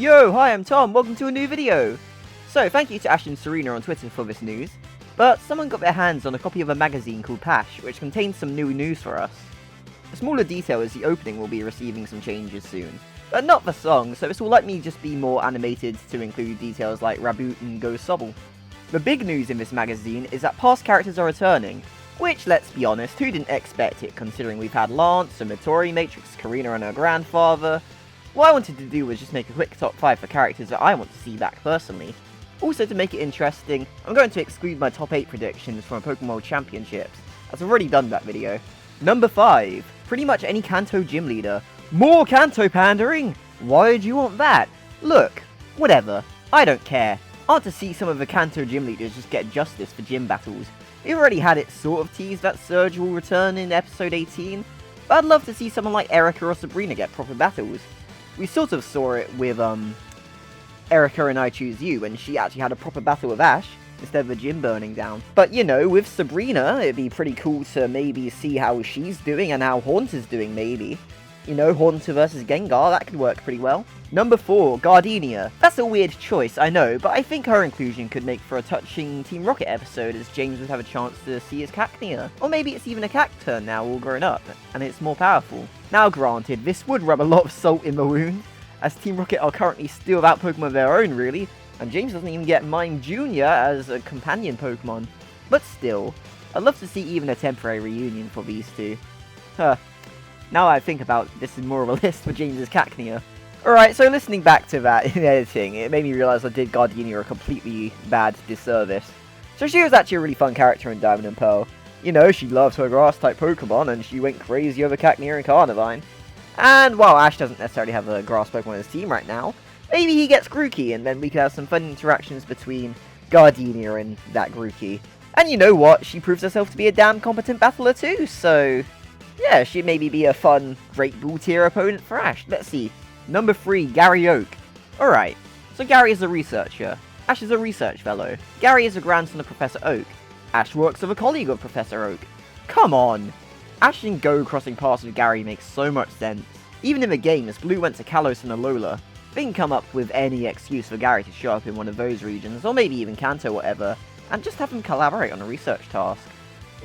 Yo, hi, I'm Tom, welcome to a new video! So, thank you to Ash and Serena on Twitter for this news, but someone got their hands on a copy of a magazine called PASH, which contains some new news for us. A smaller detail is the opening will be receiving some changes soon, but not the song, so this will likely just be more animated to include details like Raboot and Go Sobble. The big news in this magazine is that past characters are returning, which, let's be honest, who didn't expect it considering we've had Lance, a Midori, Matrix, Karina and her grandfather. What I wanted to do was just make a quick top 5 for characters that I want to see back personally. Also, to make it interesting, I'm going to exclude my top 8 predictions from Pokemon World Championships, as I've already done that video. Number 5. Pretty much any Kanto gym leader. More Kanto pandering! Why do you want that? Look, whatever, I don't care. I want to see some of the Kanto gym leaders just get justice for gym battles. We've already had it sort of teased that Surge will return in episode 18, but I'd love to see someone like Erica or Sabrina get proper battles. We sort of saw it with, Erica and I Choose You, when she actually had a proper battle with Ash, instead of the gym burning down. But, you know, with Sabrina, it'd be pretty cool to maybe see how she's doing and how Haunter's doing, maybe. You know, Haunter versus Gengar, that could work pretty well. Number 4, Gardenia. That's a weird choice, I know, but I think her inclusion could make for a touching Team Rocket episode, as James would have a chance to see his Cacnea. Or maybe it's even a Cacturn now, all grown up, and it's more powerful. Now granted, this would rub a lot of salt in the wound, as Team Rocket are currently still without Pokemon of their own, really, and James doesn't even get Mime Jr. as a companion Pokemon. But still, I'd love to see even a temporary reunion for these two. Now I think about it, this is more of a list for James's Cacnea. Alright, so listening back to that in editing, it made me realise I did Gardenia a completely bad disservice. So she was actually a really fun character in Diamond and Pearl. You know, she loved her grass-type Pokemon, and she went crazy over Cacnea and Carnivine. And while Ash doesn't necessarily have a grass Pokemon on his team right now, maybe he gets Grookey, and then we could have some fun interactions between Gardenia and that Grookey. And you know what, she proves herself to be a damn competent battler too, so yeah, she'd maybe be a fun Great Ball tier opponent for Ash. Let's see. Number 3, Gary Oak. Alright, so Gary is a researcher. Ash is a research fellow. Gary is a grandson of Professor Oak. Ash works with a colleague of Professor Oak. Come on! Ash and Go crossing paths with Gary makes so much sense. Even in the game, as Blue went to Kalos and Alola, they can come up with any excuse for Gary to show up in one of those regions, or maybe even Kanto or whatever, and just have them collaborate on a research task.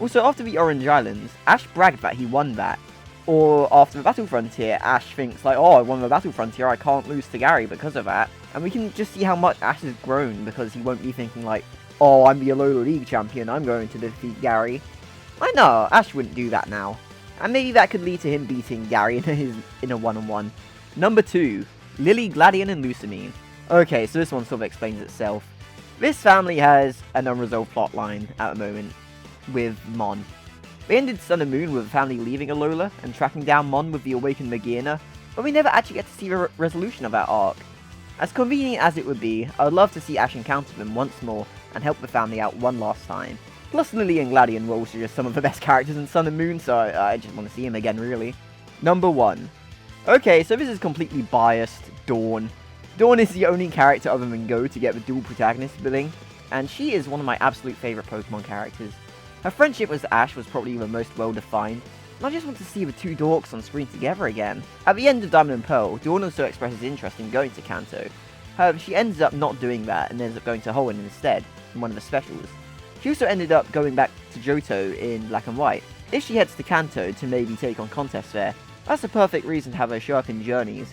Also, after the Orange Islands, Ash bragged that he won that. Or after the Battle Frontier, Ash thinks like, oh, I won the Battle Frontier, I can't lose to Gary because of that. And we can just see how much Ash has grown, because he won't be thinking like, oh, I'm the Alola League champion, I'm going to defeat Gary. I know, Ash wouldn't do that now. And maybe that could lead to him beating Gary in a one-on-one. Number 2, Lily, Gladian and Lusamine. Okay, so this one sort of explains itself. This family has an unresolved plotline at the moment with Mon. They ended Sun and Moon with the family leaving Alola and tracking down Mon with the awakened Magearna, but we never actually get to see the resolution of that arc. As convenient as it would be, I would love to see Ash encounter them once more and help the family out one last time. Plus Lily and Gladian were also just some of the best characters in Sun and Moon, so I just want to see him again, really. Number 1. Okay, so this is completely biased. Dawn. Dawn is the only character other than Go to get the dual protagonist billing, and she is one of my absolute favourite Pokemon characters. Her friendship with Ash was probably the most well-defined, and I just want to see the two dorks on screen together again. At the end of Diamond and Pearl, Dawn also expresses interest in going to Kanto. However, she ends up not doing that and ends up going to Hoenn instead, in one of the specials. She also ended up going back to Johto in Black and White. If she heads to Kanto to maybe take on contests there, that's a perfect reason to have her show up in Journeys.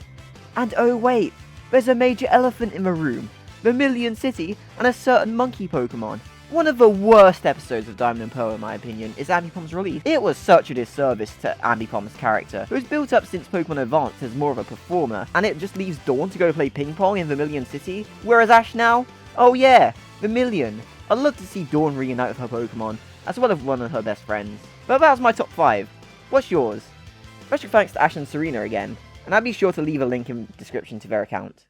And oh wait, there's a major elephant in the room, Vermilion City, and a certain monkey Pokemon. One of the worst episodes of Diamond and Pearl, in my opinion, is Ambipom's release. It was such a disservice to Ambipom's character, who's built up since Pokemon Advance as more of a performer, and it just leaves Dawn to go play ping pong in Vermilion City, whereas Ash now? Oh yeah, Vermilion. I'd love to see Dawn reunite with her Pokemon, as well as one of her best friends. But that was my top 5. What's yours? Special thanks to Ash and Serena again, and I'll be sure to leave a link in the description to their account.